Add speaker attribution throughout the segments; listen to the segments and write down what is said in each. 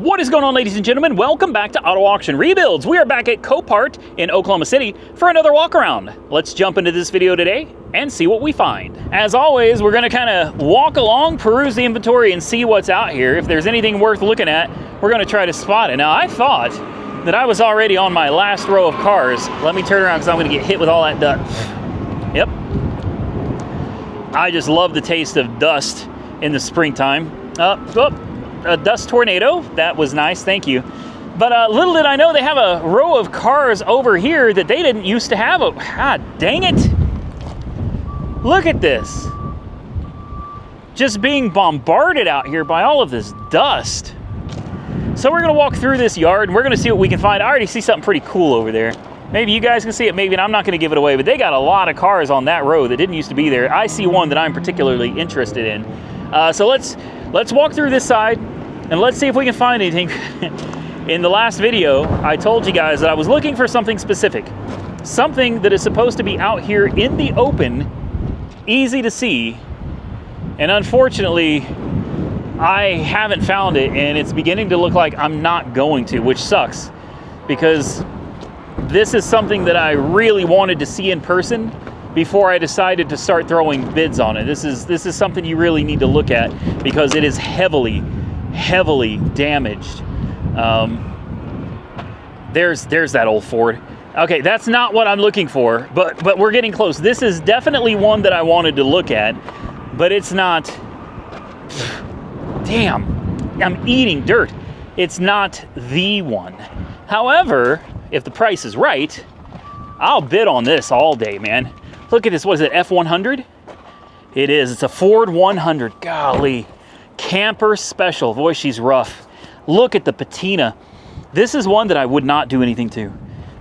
Speaker 1: What is going on, ladies and gentlemen? Welcome back to Auto Auction Rebuilds. We are back at Copart in Oklahoma City for another walk around. Let's jump into this video today and see what we find. As always, we're going to kind of walk along, peruse the inventory, and see what's out here. If there's anything worth looking at, we're going to try to spot it. Now, I thought that I was already on my last row of cars. Let me turn around because I'm going to get hit with all that dust. Yep. I just love the taste of dust in the springtime. A dust tornado. That was nice, thank you. But little did I know they have a row of cars over here that they didn't used to have. God dang it. Look at this. Just being bombarded out here by all of this dust. So we're gonna walk through this yard and we're gonna see what we can find. I already see something pretty cool over there. Maybe you guys can see it, maybe, and I'm not gonna give it away, but they got a lot of cars on that row that didn't used to be there. I see one that I'm particularly interested in. So let's walk through this side and let's see if we can find anything. In the last video, I told you guys that I was looking for something specific. Something that is supposed to be out here in the open, easy to see. And unfortunately, I haven't found it, and it's beginning to look like I'm not going to, which sucks. Because this is something that I really wanted to see in person before I decided to start throwing bids on it. This is something you really need to look at because it is heavily damaged. There's that old Ford. Okay, that's not what I'm looking for, but we're getting close. This is definitely one that I wanted to look at, but it's not. Damn, I'm eating dirt. It's not the one. However, if the price is right, I'll bid on this all day, man. Look at this, what is it, F100? It is, it's a Ford 100, golly. Camper special, boy, she's rough. Look at the patina. This is one that I would not do anything to.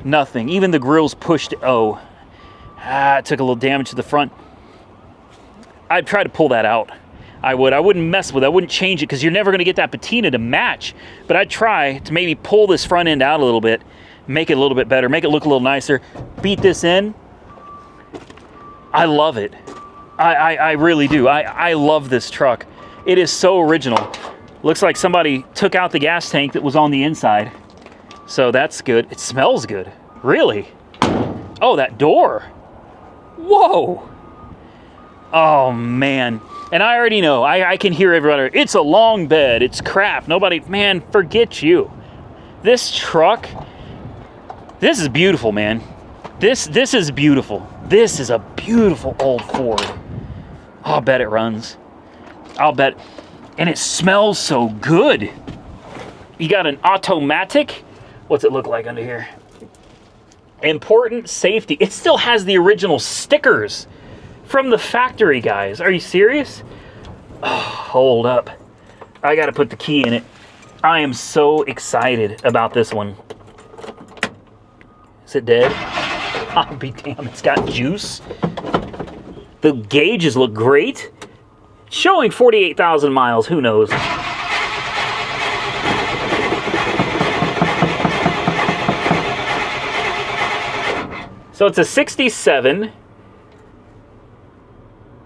Speaker 1: Nothing, even the grill's pushed, it took a little damage to the front. I'd try to pull that out. I wouldn't mess with it, I wouldn't change it because you're never gonna get that patina to match. But I'd try to maybe pull this front end out a little bit, make it a little bit better, make it look a little nicer, beat this in. I love it. I really do. I love this truck. It is so original. Looks like somebody took out the gas tank that was on the inside. So that's good. It smells good. Really? Oh, that door. Whoa. Oh, man. And I already know. I can hear everybody. It's a long bed. It's crap. Nobody, man, forget you. This truck, this is beautiful, man. This is beautiful. This is a beautiful old Ford. I'll bet it runs. I'll bet. And it smells so good. You got an automatic. What's it look like under here? Important safety. It still has the original stickers from the factory, guys. Are you serious? Oh, hold up. I got to put the key in it. I am so excited about this one. Is it dead? I'll be damned, it's got juice. The gauges look great. Showing 48,000 miles, who knows? So it's a 67.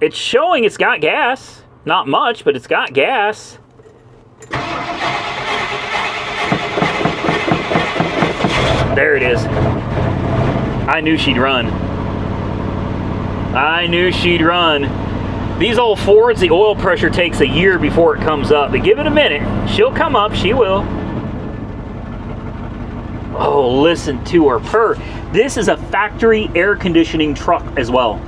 Speaker 1: It's showing it's got gas. Not much, but it's got gas. There it is. I knew she'd run. I knew she'd run. These old Fords, the oil pressure takes a year before it comes up. But give it a minute. She'll come up. She will. Oh, listen to her purr. This is a factory air conditioning truck as well.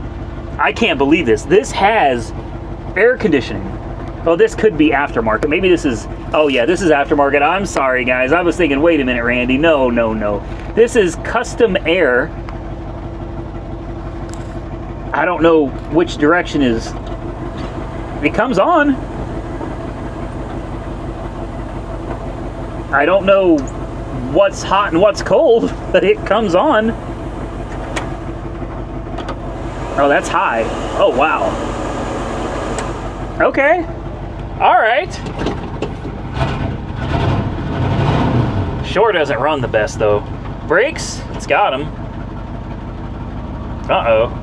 Speaker 1: I can't believe this. This has air conditioning. Oh, this could be aftermarket. Maybe this is, oh yeah, this is aftermarket. I'm sorry, guys. I was thinking, wait a minute, Randy. No. This is custom air. I don't know which direction is. It comes on. I don't know what's hot and what's cold, but it comes on. Oh, that's high. Oh, wow. Okay. All right. Sure doesn't run the best, though. Brakes, it's got them. Uh-oh.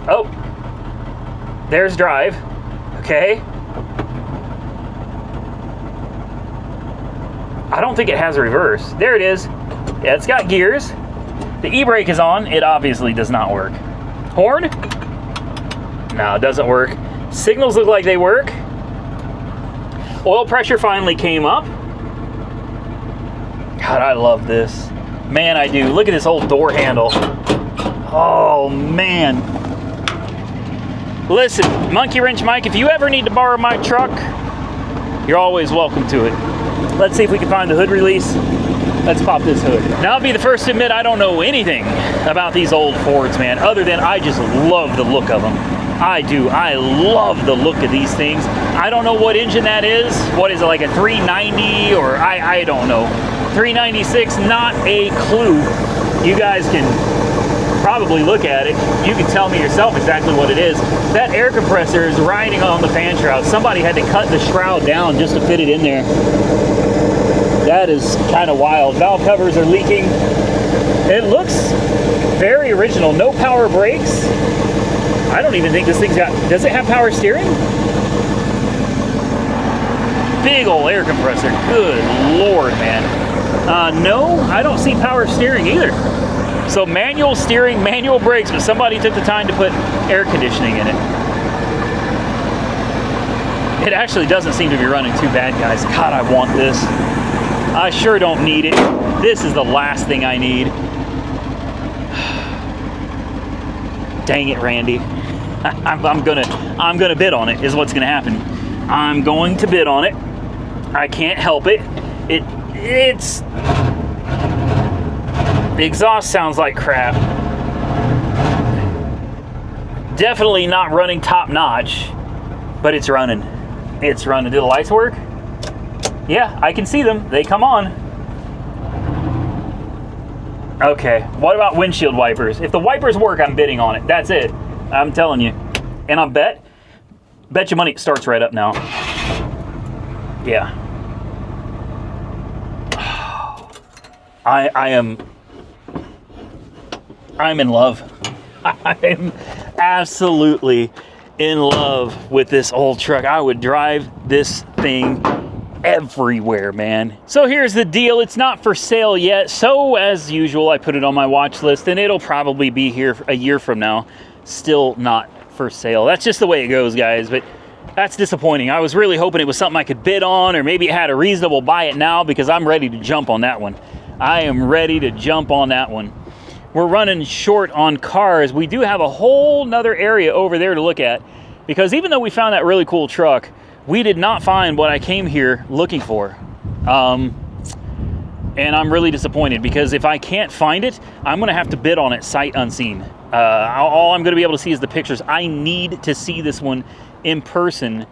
Speaker 1: Oh, There's drive. Okay. I don't think it has reverse. There it is. Yeah, it's got gears. The e-brake is on. It obviously does not work. Horn? No, it doesn't work. Signals look like they work. Oil pressure finally came up. God, I love this. Man, I do. Look at this old door handle. Oh, man. Listen, Monkey Wrench Mike, if you ever need to borrow my truck, you're always welcome to it. Let's see if we can find the hood release. Let's pop this hood. Now, I'll be the first to admit I don't know anything about these old Fords, man, other than I just love the look of them. I do. I love the look of these things. I don't know what engine that is. What is it, like a 390 or I don't know. 396, not a clue. You guys can probably look at it. You can tell me yourself exactly what it is. That air compressor is riding on the fan shroud. Somebody had to cut the shroud down just to fit it in there. That is kind of wild. Valve covers are leaking. It looks very original. No power brakes. I don't even think this thing's got... Does it have power steering? Big old air compressor. Good Lord, man. No, I don't see power steering either. So manual steering, manual brakes, but somebody took the time to put air conditioning in it. It actually doesn't seem to be running too bad, guys. God, I want this. I sure don't need it. This is the last thing I need. Dang it, Randy. I'm gonna bid on it, is what's gonna happen. I'm going to bid on it. I can't help it. It's the exhaust sounds like crap. Definitely not running top notch, but it's running. It's running. Do the lights work? Yeah, I can see them. They come on. Okay, what about windshield wipers? If the wipers work, I'm bidding on it. That's it. I'm telling you. And I bet your money it starts right up now. Yeah. I'm in love. I'm absolutely in love with this old truck. I would drive this thing everywhere, man. So here's the deal. It's not for sale yet. So as usual, I put it on my watch list and it'll probably be here a year from now. Still not for sale. That's just the way it goes, guys. But that's disappointing. I was really hoping it was something I could bid on, or maybe it had a reasonable buy it now, because I'm ready to jump on that one. I am ready to jump on that one. We're running short on cars. We do have a whole nother area over there to look at, because even though we found that really cool truck, we did not find what I came here looking for. And I'm really disappointed, because if I can't find it, I'm gonna have to bid on it sight unseen. All I'm gonna be able to see is the pictures. I need to see this one in person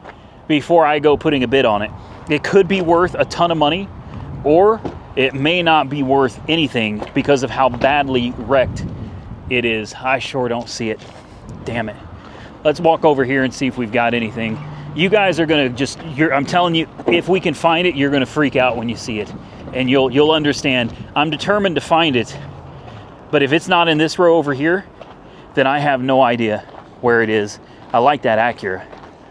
Speaker 1: before I go putting a bid on it. It could be worth a ton of money, or it may not be worth anything because of how badly wrecked it is. I sure don't see it. Damn it. Let's walk over here and see if we've got anything. You guys are gonna just, I'm telling you, if we can find it, you're gonna freak out when you see it. And you'll understand. I'm determined to find it. But if it's not in this row over here, then I have no idea where it is. I like that Acura.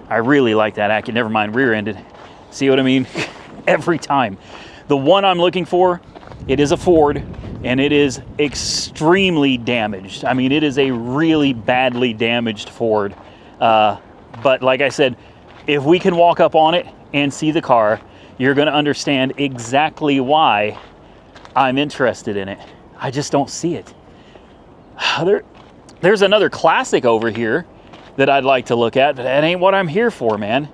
Speaker 1: I really like that Acura. Never mind, rear-ended. See what I mean? Every time. The one I'm looking for, it is a Ford, and it is extremely damaged. I mean, it is a really badly damaged Ford. But like I said, if we can walk up on it and see the car, you're going to understand exactly why I'm interested in it. I just don't see it. There's another classic over here that I'd like to look at, but that ain't what I'm here for, man.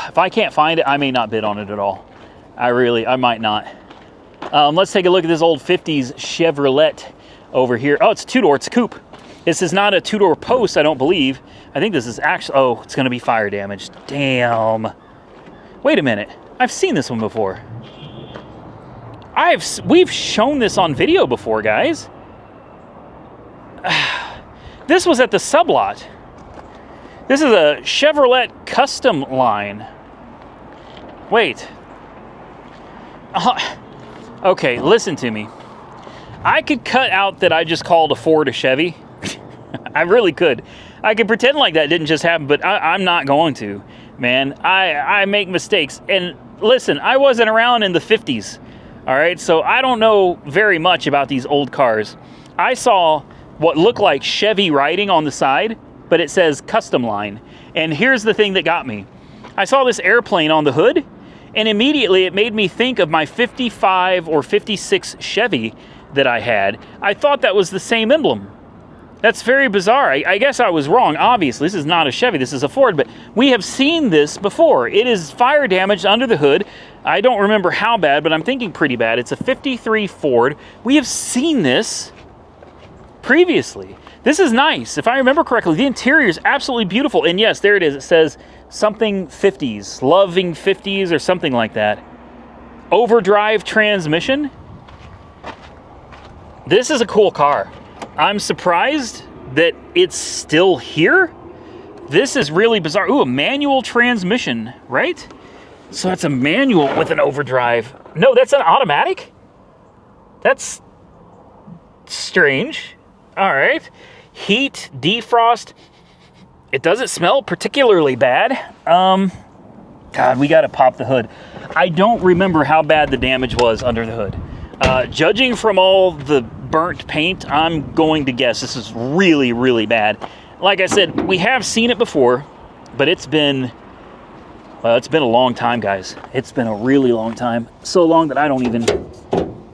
Speaker 1: If I can't find it, I may not bid on it at all. I might not. Let's take a look at this old 50s Chevrolet over here. Oh, it's a two-door, it's a coupe. This is not a two-door post, I don't believe. I think this is actually, oh, it's gonna be fire damaged. Damn. Wait a minute, I've seen this one before. We've shown this on video before, guys. This was at the sublot. This is a Chevrolet custom line. Wait. Okay, listen to me. I could cut out that I just called a Ford a Chevy. I really could. I could pretend like that didn't just happen, but I'm not going to, man. I make mistakes. And listen, I wasn't around in the 50s, all right? So I don't know very much about these old cars. I saw what looked like Chevy writing on the side, but it says custom line. And here's the thing that got me. I saw this airplane on the hood, and immediately it made me think of my 55 or 56 Chevy that I had. I thought that was the same emblem. That's very bizarre. I guess I was wrong. Obviously, this is not a Chevy, this is a Ford, but we have seen this before. It is fire damaged under the hood. I don't remember how bad, but I'm thinking pretty bad. It's a 53 Ford. We have seen this previously. This is nice. If I remember correctly, the interior is absolutely beautiful. And yes, there it is. It says something 50s, loving 50s or something like that. Overdrive transmission. This is a cool car. I'm surprised that it's still here. This is really bizarre. Ooh, a manual transmission, right? So that's a manual with an overdrive. No, that's an automatic? That's strange. All right. Heat, defrost. It doesn't smell particularly bad. God, we got to pop the hood. I don't remember how bad the damage was under the hood. Judging from all the burnt paint, I'm going to guess this is really, really bad. Like I said, we have seen it before, but it's been a long time, guys. It's been a really long time. So long that I don't even,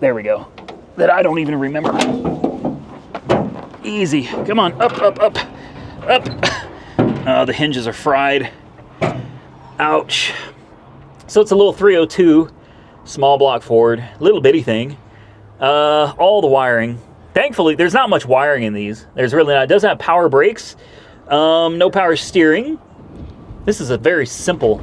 Speaker 1: there we go, that I don't even remember. Easy. Come on, up, up, up, up. The hinges are fried. Ouch. So it's a little 302, small block Ford, little bitty thing. All the wiring. Thankfully, there's not much wiring in these. There's really not. It doesn't have power brakes. No power steering. This is a very simple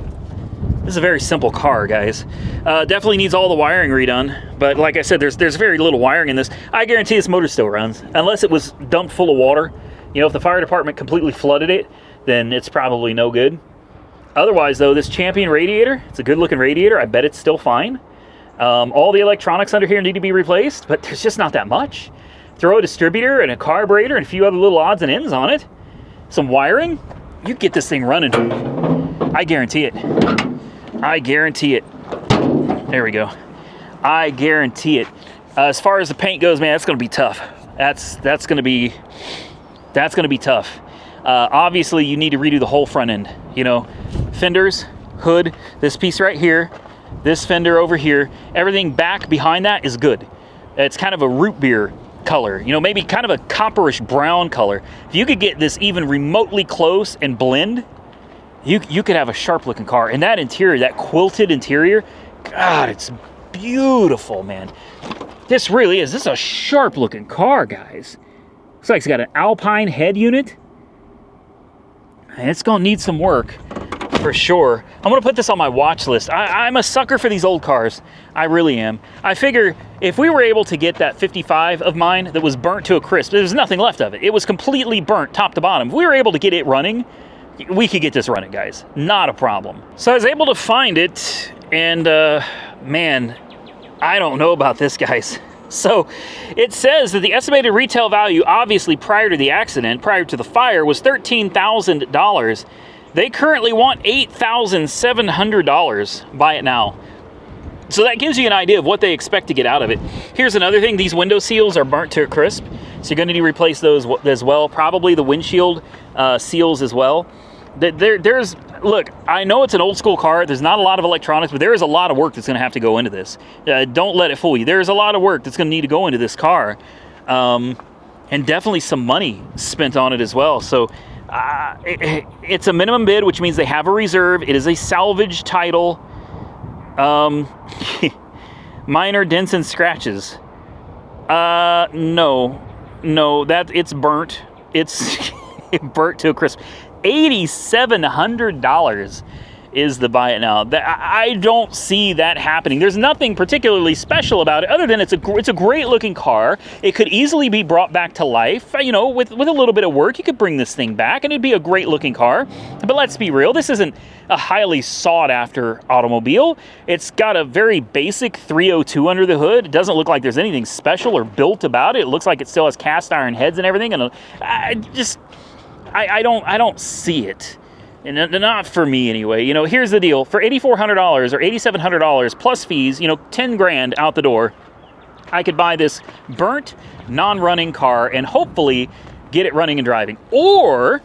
Speaker 1: car, guys. Definitely needs all the wiring redone. But like I said, there's very little wiring in this. I guarantee this motor still runs. Unless it was dumped full of water. You know, if the fire department completely flooded it, then it's probably no good. Otherwise, though, this Champion radiator, it's a good-looking radiator. I bet it's still fine. All the electronics under here need to be replaced, but there's just not that much. Throw a distributor and a carburetor and a few other little odds and ends on it. Some wiring, you get this thing running. I guarantee it. I guarantee it. There we go. I guarantee it. As far as the paint goes, man, that's going to be tough. That's going to be tough. Obviously, you need to redo the whole front end. You know, fenders, hood, this piece right here, this fender over here, everything back behind that is good. It's kind of a root beer color, you know, maybe kind of a copperish brown color. If you could get this even remotely close and blend, you could have a sharp looking car. And that interior, that quilted interior, God, it's beautiful, man. This really is. This is a sharp looking car, guys. Looks like it's got an Alpine head unit. And it's gonna need some work for sure. I'm gonna put this on my watch list. I'm a sucker for these old cars. I really am. I figure if we were able to get that 55 of mine that was burnt to a crisp, there's nothing left of it. It was completely burnt top to bottom. If we were able to get it running, we could get this running, guys. Not a problem. So I was able to find it, and man, I don't know about this, guys. So it says that the estimated retail value, obviously prior to the accident, prior to the fire, was $13,000. They currently want $8,700. Buy it now. So that gives you an idea of what they expect to get out of it. Here's another thing. These window seals are burnt to a crisp. So you're going to need to replace those as well. Probably the windshield seals as well. Look, I know it's an old school car. There's not a lot of electronics, but there is a lot of work that's going to have to go into this. Don't let it fool you. There's a lot of work that's going to need to go into this car. And definitely some money spent on it as well. So it's a minimum bid, which means they have a reserve. It is a salvage title. Minor dents and scratches. No, it's burnt. It's burnt to a crisp. $8,700 is the buy it now. I don't see that happening. There's nothing particularly special about it other than it's a great looking car. It could easily be brought back to life. You know, with a little bit of work, you could bring this thing back and it'd be a great looking car. But let's be real, this isn't a highly sought after automobile. It's got a very basic 302 under the hood. It doesn't look like there's anything special or built about it. It looks like it still has cast iron heads and everything. And I don't see it. And not for me anyway. You know, here's the deal. For $8,400 or $8,700 plus fees, you know, 10 grand out the door, I could buy this burnt, non-running car and hopefully get it running and driving. Or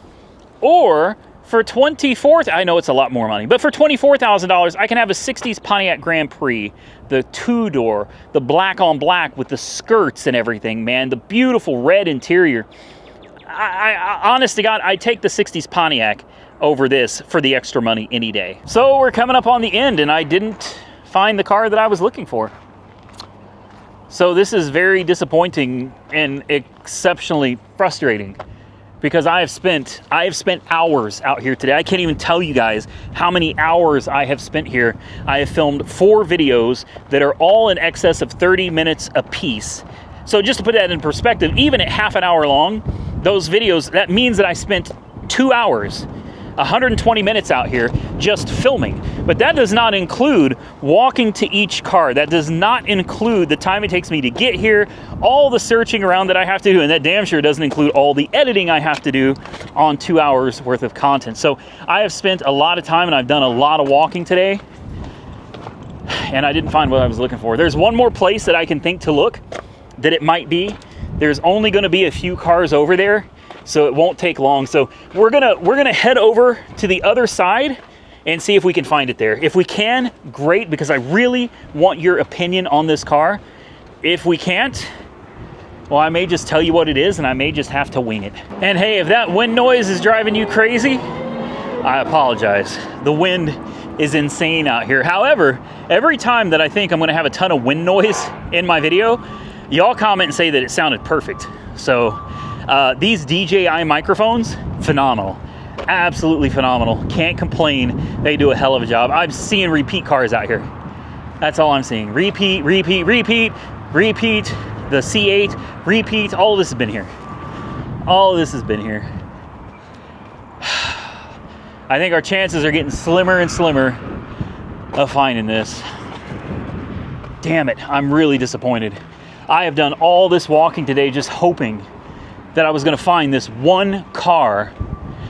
Speaker 1: for I know it's a lot more money, but for $24,000, I can have a 60s Pontiac Grand Prix, the two-door, the black on black with the skirts and everything, man, the beautiful red interior. I honest to God, I'd take the 60s Pontiac over this for the extra money any day. So we're coming up on the end and I didn't find the car that I was looking for. So this is very disappointing and exceptionally frustrating because I have spent hours out here today. I can't even tell you guys how many hours I have spent here. I have filmed 4 videos that are all in excess of 30 minutes a piece. So just to put that in perspective, even at half an hour long, those videos, that means that I spent 2 hours, 120 minutes out here just filming. But that does not include walking to each car. That does not include the time it takes me to get here, all the searching around that I have to do, and that damn sure doesn't include all the editing I have to do on 2 hours worth of content. So I have spent a lot of time and I've done a lot of walking today, and I didn't find what I was looking for. There's one more place that I can think to look that it might be. There's only gonna be a few cars over there, so it won't take long. So we're gonna head over to the other side and see if we can find it there. If we can, great, because I really want your opinion on this car. If we can't, well, I may just tell you what it is and I may just have to wing it. And hey, if that wind noise is driving you crazy, I apologize. The wind is insane out here. However, every time that I think I'm gonna have a ton of wind noise in my video, y'all comment and say that it sounded perfect. So these DJI microphones, phenomenal. Absolutely phenomenal. Can't complain. They do a hell of a job. I'm seeing repeat cars out here. That's all I'm seeing. Repeat, repeat, repeat, repeat. The C8, repeat. All of this has been here. All of this has been here. I think our chances are getting slimmer and slimmer of finding this. Damn it, I'm really disappointed. I have done all this walking today just hoping that I was gonna find this one car.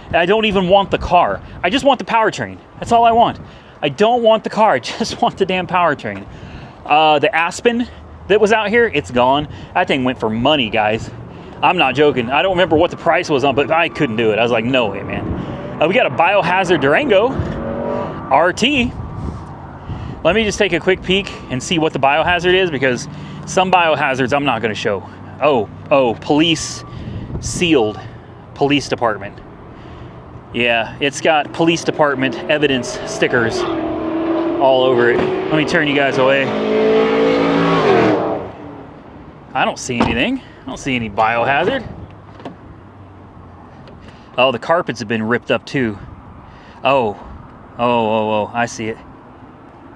Speaker 1: And I don't even want the car. I just want the powertrain. That's all I want. I don't want the car, I just want the damn powertrain. The Aspen that was out here, it's gone. That thing went for money, guys. I'm not joking. I don't remember what the price was on, but I couldn't do it. I was like, no way, man. We got a Biohazard Durango RT. Let me just take a quick peek and see what the Biohazard is, because some Biohazards I'm not gonna show. Oh, police sealed, police department. Yeah, it's got police department evidence stickers all over it. Let me turn you guys away. I don't see anything. I don't see any Biohazard. Oh, the carpets have been ripped up too. Oh, I see it.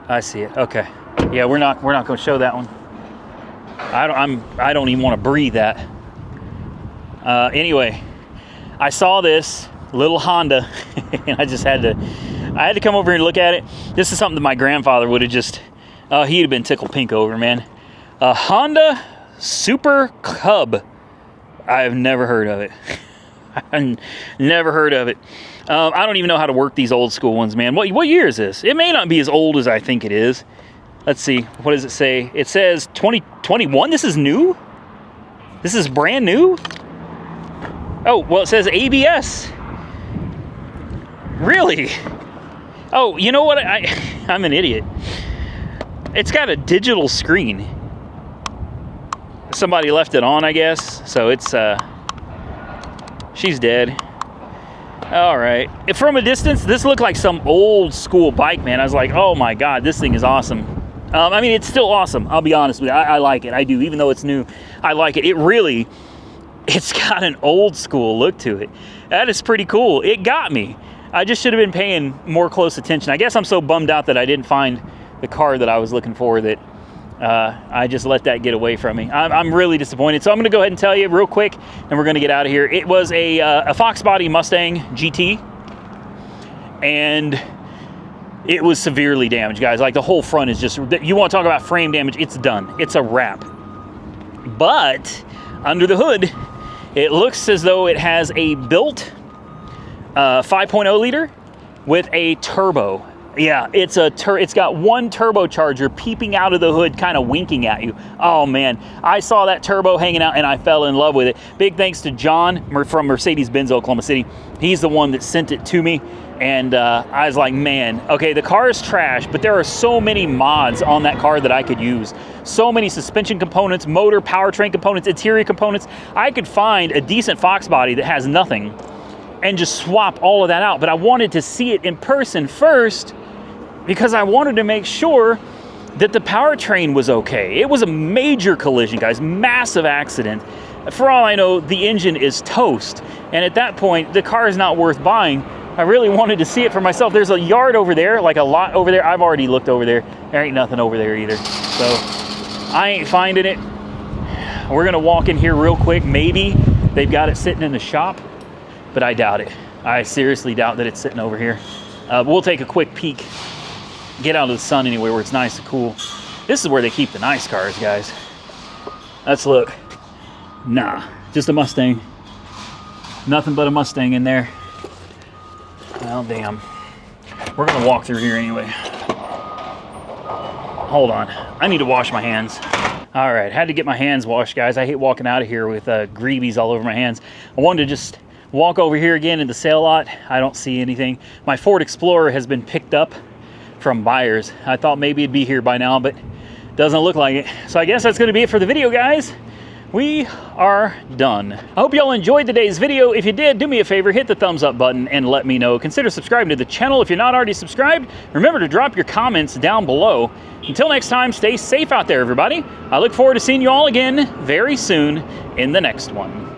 Speaker 1: I see it. Okay. Yeah, we're not going to show that one. I don't even want to breathe that. Anyway, I saw this little Honda and I had to come over here and look at it. This is something that my grandfather would have just, he'd have been tickled pink over, man. A Honda Super Cub. I've never heard of it. I've never heard of it. I don't even know how to work these old school ones, man. What year is this? It may not be as old as I think it is. Let's see. What does it say? It says 2021. This is new? This is brand new? Oh, well, it says ABS. Really? Oh, you know what? I'm an idiot. It's got a digital screen. Somebody left it on, I guess. So it's, she's dead. All right. From a distance, this looked like some old school bike, man. I was like, oh my God, this thing is awesome. I mean, it's still awesome. I'll be honest with you. I like it. I do. Even though it's new, I like it. It's got an old school look to it. That is pretty cool. It got me. I just should have been paying more close attention. I guess I'm so bummed out that I didn't find the car that I was looking for that I just let that get away from me. I'm really disappointed. So I'm going to go ahead and tell you real quick, and we're going to get out of here. It was a Fox body Mustang GT, and it was severely damaged, guys. Like, the whole front is just, you want to talk about frame damage, it's done. It's a wrap. But under the hood, it looks as though it has a built 5.0 liter with a turbo. Yeah, it's got one turbocharger peeping out of the hood, kind of winking at you. Oh man, I saw that turbo hanging out and I fell in love with it. Big thanks to John from Mercedes-Benz Oklahoma City. He's the one that sent it to me, and I was like, man, okay, the car is trash, but there are so many mods on that car that I could use. So many suspension components, motor, powertrain components, interior components. I could find a decent Fox body that has nothing and just swap all of that out. But I wanted to see it in person first, because I wanted to make sure that the powertrain was okay. It was a major collision, guys, massive accident. For all I know, the engine is toast. And at that point, the car is not worth buying. I really wanted to see it for myself. There's a yard over there, like a lot over there. I've already looked over there. There ain't nothing over there either. So I ain't finding it. We're gonna walk in here real quick. Maybe they've got it sitting in the shop, but I doubt it. I seriously doubt that it's sitting over here. We'll take a quick peek. Get out of the sun anyway, where it's nice and cool. This is where they keep the nice cars, guys. Let's look. Nah, just a Mustang. Nothing but a Mustang in there. Well, damn. We're gonna walk through here anyway. Hold on, I need to wash my hands. All right, had to get my hands washed, guys. I hate walking out of here with greavies all over my hands. I wanted to just walk over here again in the sale lot. I don't see anything. My Ford Explorer has been picked up from buyers. I thought maybe it'd be here by now, but doesn't look like it. So I guess that's gonna be it for the video, guys. We are done. I hope y'all enjoyed today's video. If you did, do me a favor, hit the thumbs up button and let me know. Consider subscribing to the channel if you're not already subscribed. Remember to drop your comments down below. Until next time, stay safe out there, everybody. I look forward to seeing you all again very soon in the next one.